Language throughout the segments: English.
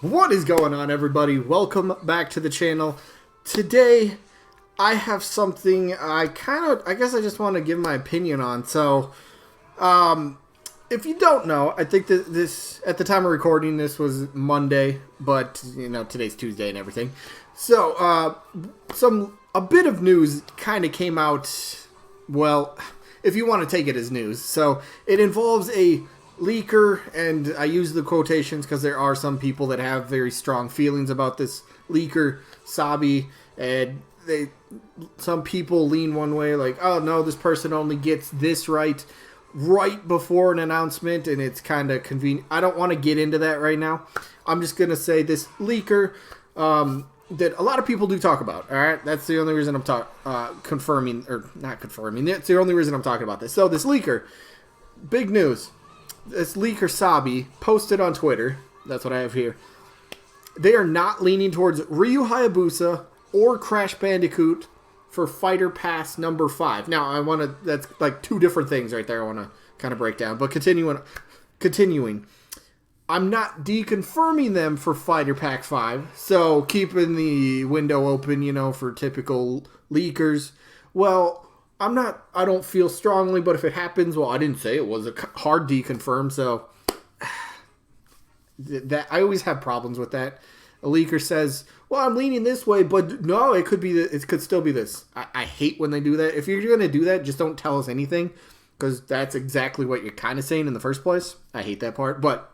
What is going on, everybody? Welcome back to the channel. Today, I have something I guess I just want to give my opinion on. So, if you don't know, I think that this, at the time of recording, this was Monday, but, you know, today's Tuesday and everything. So, a bit of news kind of came out, well, if you want to take it as news. So, it involves a leaker, and I use the quotations because there are some people that have very strong feelings about this leaker, Sabi, and some people lean one way, like, oh no, this person only gets this right before an announcement, and it's kind of convenient. I don't want to get into that right now. I'm just going to say this leaker that a lot of people do talk about, all right? That's the only reason I'm confirming, or not confirming, that's the only reason I'm talking about this. So this leaker, big news. This leaker Sabi posted on Twitter, that's what I have here, they are not leaning towards Ryu Hayabusa or Crash Bandicoot for Fighter Pass number 5. Now, that's like two different things right there I want to kind of break down. But continuing, I'm not deconfirming them for Fighter Pack 5, so keeping the window open, you know, for typical leakers. Well, I don't feel strongly, but if it happens, well, I didn't say it was a hard deconfirm, so that I always have problems with that. A leaker says, well, I'm leaning this way, but no, it could still be this. I hate when they do that. If you're going to do that, just don't tell us anything, because that's exactly what you're kind of saying in the first place. I hate that part, but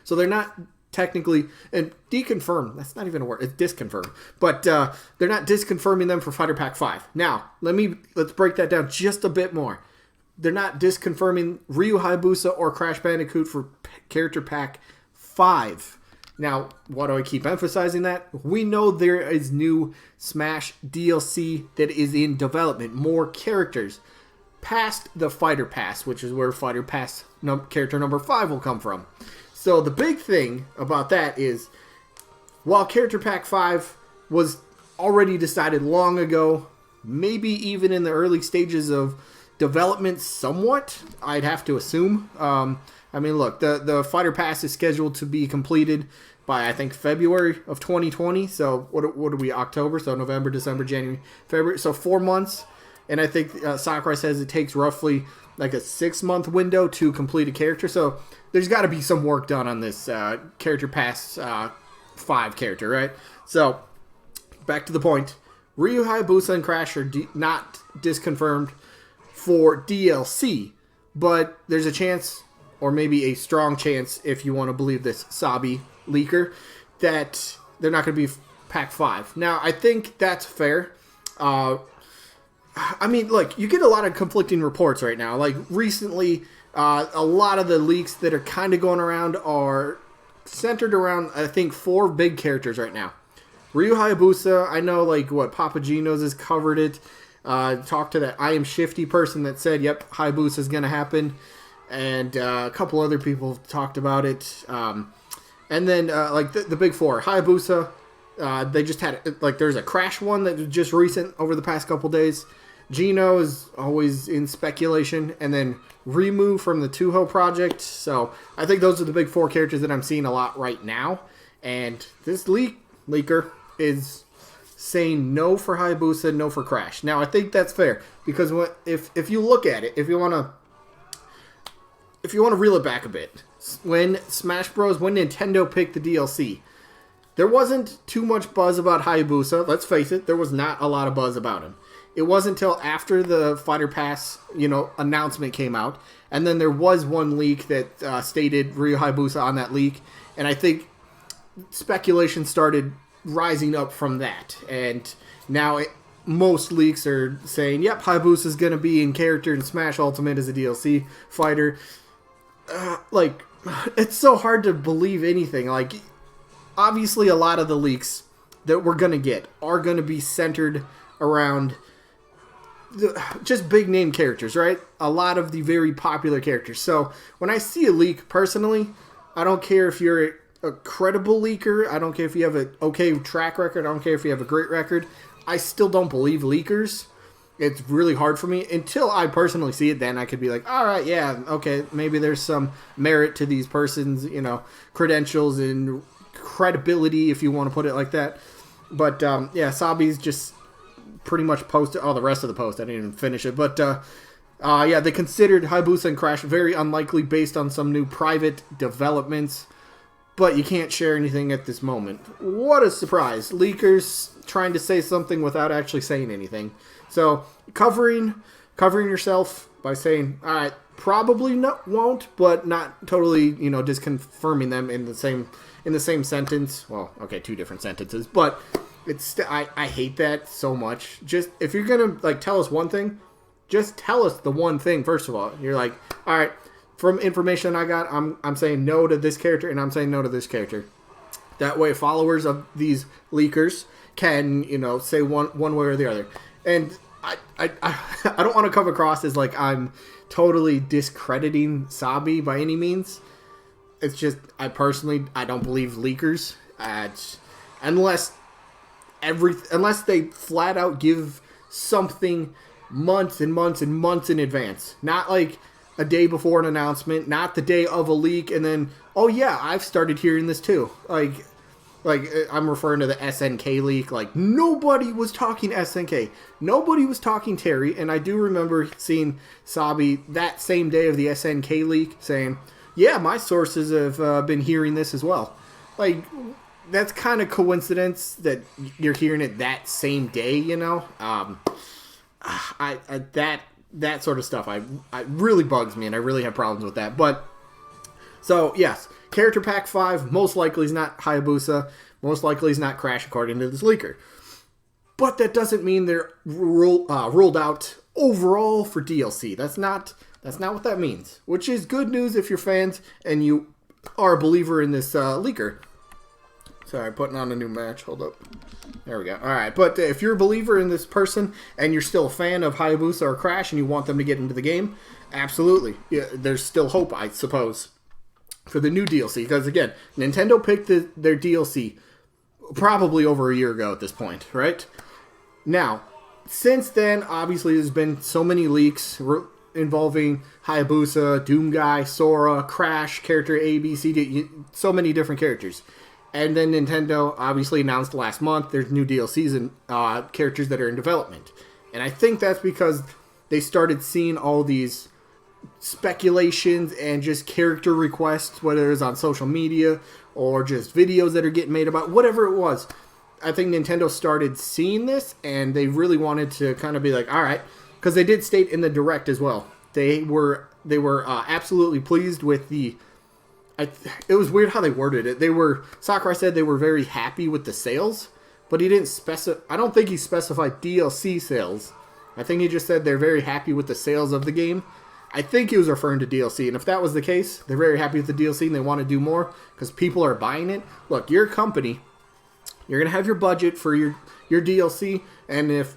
so they're not technically, and deconfirm, that's not even a word, it's disconfirm, but they're not disconfirming them for Fighter Pack 5. Now, let's break that down just a bit more. They're not disconfirming Ryu Hayabusa or Crash Bandicoot for Character Pack 5. Now, why do I keep emphasizing that? We know there is new Smash DLC that is in development, more characters past the Fighter Pass, which is where Fighter Pass character number 5 will come from. So the big thing about that is, while Character Pack 5 was already decided long ago, maybe even in the early stages of development somewhat, I'd have to assume. I mean, look, the Fighter Pass is scheduled to be completed by, I think, February of 2020. So what are we, October? So November, December, January, February. So 4 months. And I think Slackerz says it takes roughly like a 6-month window to complete a character. So there's got to be some work done on this Character Pass 5 character, right? So, back to the point. Ryu Hayabusa and Crash are not disconfirmed for DLC, but there's a chance, or maybe a strong chance, if you want to believe this Sabi leaker, that they're not going to be Pack 5. Now, I think that's fair. I mean, look, you get a lot of conflicting reports right now. Like, recently, a lot of the leaks that are kind of going around are centered around, I think, 4 big characters right now. Ryu Hayabusa, I know, like, Papa Gino's has covered it. Talked to that I Am Shifty person that said, yep, Hayabusa's going to happen. And a couple other people talked about it. And then, like, the big 4. Hayabusa, they just had, like, there's a Crash one that was just recent over the past couple days. Gino is always in speculation, and then Rimu from the Toho project. So I think those are the big 4 characters that I'm seeing a lot right now. And this leaker is saying no for Hayabusa, no for Crash. Now I think that's fair, because if you look at it, if you want to reel it back a bit, when Smash Bros, when Nintendo picked the DLC, there wasn't too much buzz about Hayabusa. Let's face it, there was not a lot of buzz about him. It wasn't until after the Fighter Pass, announcement came out, and then there was one leak that stated Ryu Hayabusa on that leak, and I think speculation started rising up from that, and now most leaks are saying, yep, Hayabusa is going to be in character in Smash Ultimate as a DLC fighter. Like, it's so hard to believe anything. Like, obviously a lot of the leaks that we're going to get are going to be centered around just big name characters, right? A lot of the very popular characters. So when I see a leak, personally, I don't care if you're a credible leaker. I don't care if you have an okay track record. I don't care if you have a great record. I still don't believe leakers. It's really hard for me until I personally see it. Then I could be like, all right, yeah, okay, maybe there's some merit to these persons, credentials and credibility, if you want to put it like that. But yeah, Sabi's just pretty much posted. Oh, the rest of the post, I didn't even finish it. But yeah, they considered Hayabusa and Crash very unlikely based on some new private developments. But you can't share anything at this moment. What a surprise. Leakers trying to say something without actually saying anything. So, covering yourself by saying, all right, probably won't, but not totally, just confirming them in the same sentence. Well, okay, 2 different sentences, but I hate that so much. Just, if you're going to, tell us one thing, just tell us the one thing, first of all. You're like, all right, from information I got, I'm saying no to this character, and I'm saying no to this character. That way, followers of these leakers can, say one way or the other. And I don't want to come across as like I'm totally discrediting Sabi by any means. It's just I don't believe leakers, unless they flat out give something months and months and months in advance, not like a day before an announcement, not the day of a leak, and then, oh yeah, I've started hearing this too. Like I'm referring to the SNK leak. Like, nobody was talking SNK. Nobody was talking Terry, and I do remember seeing Sabi that same day of the SNK leak saying, yeah, my sources have been hearing this as well. Like, that's kind of coincidence that you're hearing it that same day, that sort of stuff, I really bugs me, and I really have problems with that. But, so, yes, Character Pack 5 most likely is not Hayabusa, most likely is not Crash, according to this leaker. But that doesn't mean they're ruled out overall for DLC. That's not what that means, which is good news if you're fans and you are a believer in this leaker. Sorry, putting on a new match. Hold up. There we go. All right, but if you're a believer in this person and you're still a fan of Hayabusa or Crash and you want them to get into the game, absolutely. Yeah, there's still hope, I suppose, for the new DLC. Because, again, Nintendo picked their DLC probably over a year ago at this point, right? Now, since then, obviously, there's been so many leaks involving Hayabusa, Doom Guy, Sora, Crash, character A, B, C, D, so many different characters. And then Nintendo obviously announced last month there's new DLCs and characters that are in development. And I think that's because they started seeing all these speculations and just character requests, whether it's on social media or just videos that are getting made about whatever it was. I think Nintendo started seeing this, and they really wanted to kind of be like, all right, because they did state in the Direct as well. They were absolutely pleased with the. It was weird how they worded it. Sakurai said they were very happy with the sales, but he didn't specify. I don't think he specified DLC sales. I think he just said they're very happy with the sales of the game. I think he was referring to DLC, and if that was the case, they're very happy with the DLC and they want to do more because people are buying it. Look, you're a company. You're going to have your budget for your DLC, and if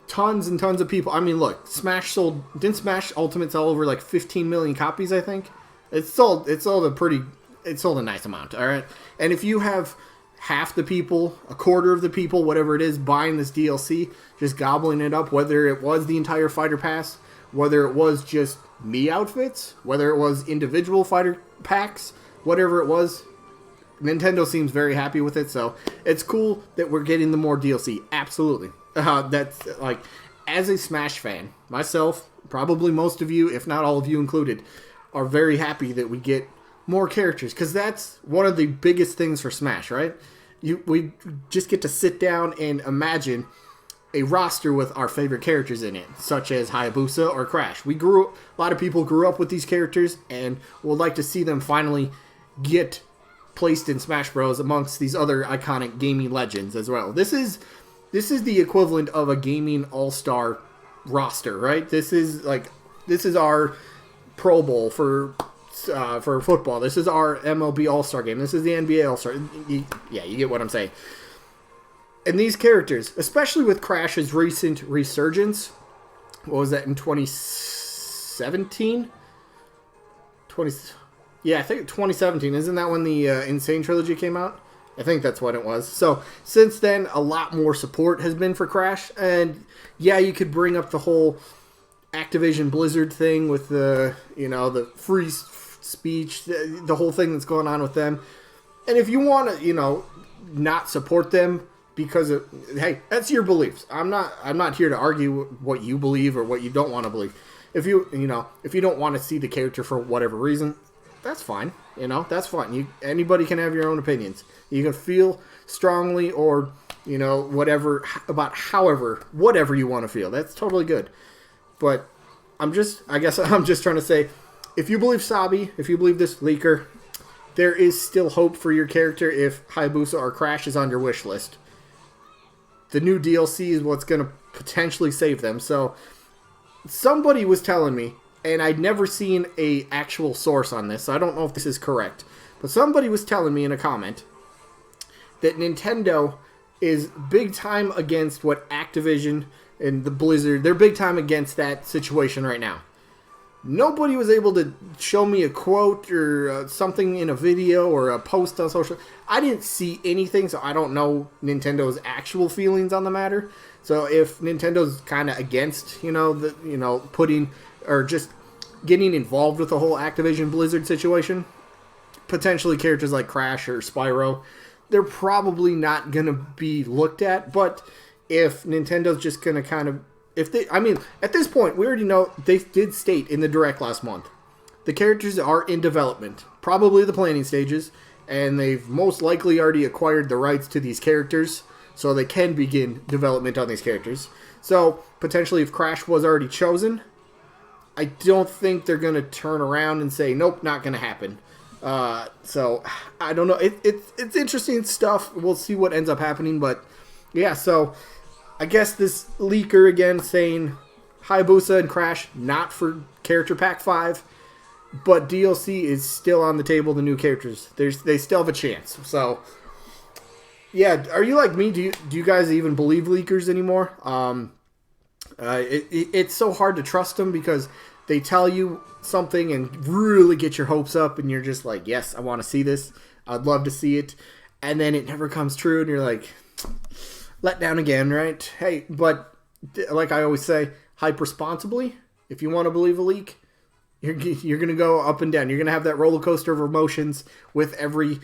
tons and tons of people... I mean, look, didn't Smash Ultimate sell over like 15 million copies, I think? It sold a nice amount, all right? And if you have half the people, a quarter of the people, whatever it is, buying this DLC, just gobbling it up, whether it was the entire Fighter Pass, whether it was just Mii outfits, whether it was individual fighter packs, whatever it was, Nintendo seems very happy with it, so it's cool that we're getting the more DLC. Absolutely. That's, like, as a Smash fan, myself, probably most of you, if not all of you included, are very happy that we get more characters, because that's one of the biggest things for Smash, right? We just get to sit down and imagine a roster with our favorite characters in it, such as Hayabusa or Crash. A lot of people grew up with these characters and would like to see them finally get placed in Smash Bros. Amongst these other iconic gaming legends as well. This is the equivalent of a gaming all-star roster, right? This is our Pro Bowl for football. This is our MLB All-Star game. This is the NBA All-Star. You get what I'm saying. And these characters, especially with Crash's recent resurgence, what was that, in 2017? I think 2017. Isn't that when the Insane Trilogy came out? I think that's what it was. So, since then, a lot more support has been for Crash. And, yeah, you could bring up the whole Activision Blizzard thing with the free speech, the whole thing that's going on with them. And if you want to, not support them because of, hey, that's your beliefs. I'm not here to argue what you believe or what you don't want to believe. If if you don't want to see the character for whatever reason, that's fine. That's fine. Anybody can have your own opinions. You can feel strongly or, whatever about whatever you want to feel. That's totally good. But I guess I'm just trying to say, if you believe Sabi, if you believe this leaker, there is still hope for your character if Hayabusa or Crash is on your wish list. The new DLC is what's going to potentially save them. So somebody was telling me, and I'd never seen a actual source on this, so I don't know if this is correct, but somebody was telling me in a comment that Nintendo is big time against what Activision and the Blizzard, they're big time against that situation right now. Nobody was able to show me a quote or something in a video or a post on social. I didn't see anything, so I don't know Nintendo's actual feelings on the matter. So if Nintendo's kind of against, putting or just getting involved with the whole Activision Blizzard situation, potentially characters like Crash or Spyro, they're probably not going to be looked at. But if Nintendo's just going to kind of, at this point, we already know they did state in the Direct last month, the characters are in development, probably the planning stages, and they've most likely already acquired the rights to these characters, so they can begin development on these characters. So, potentially, if Crash was already chosen, I don't think they're going to turn around and say, nope, not going to happen. So, I don't know. It's interesting stuff. We'll see what ends up happening, but yeah, so I guess this leaker again saying Hayabusa and Crash not for Character Pack 5, but DLC is still on the table, the new characters. They still have a chance. So, yeah, are you like me? Do you guys even believe leakers anymore? It's so hard to trust them because they tell you something and really get your hopes up, and you're just like, yes, I want to see this. I'd love to see it. And then it never comes true, and you're like, let down again, right? Hey, but like I always say, hype responsibly. If you want to believe a leak, you're going to go up and down. You're going to have that roller coaster of emotions with every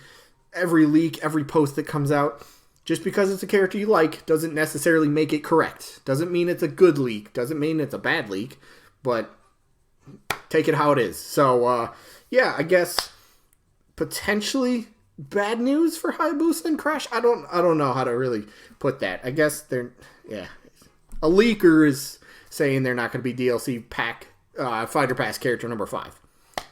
leak, every post that comes out. Just because it's a character you like doesn't necessarily make it correct. Doesn't mean it's a good leak. Doesn't mean it's a bad leak. But take it how it is. So, yeah, I guess potentially bad news for Hayabusa and Crash. I don't know how to really put that. I guess a leaker is saying they're not going to be DLC pack Fighter Pass character number 5.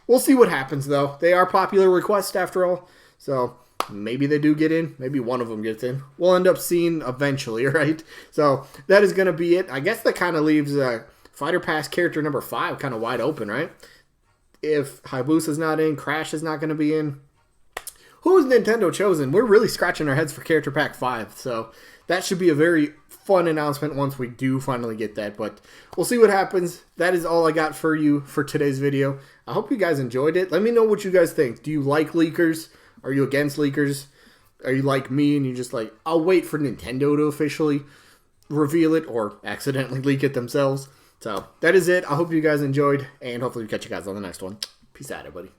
We'll see what happens though. They are popular requests after all, so maybe they do get in. Maybe one of them gets in. We'll end up seeing eventually, right? So that is going to be it. I guess that kind of leaves Fighter Pass character number 5 kind of wide open, right? If Hayabusa's not in, Crash is not going to be in. Who is Nintendo chosen? We're really scratching our heads for Character Pack 5, so that should be a very fun announcement once we do finally get that, but we'll see what happens. That is all I got for you for today's video. I hope you guys enjoyed it. Let me know what you guys think. Do you like leakers? Are you against leakers? Are you like me and you just like, I'll wait for Nintendo to officially reveal it or accidentally leak it themselves? So that is it. I hope you guys enjoyed, and hopefully we catch you guys on the next one. Peace out, everybody.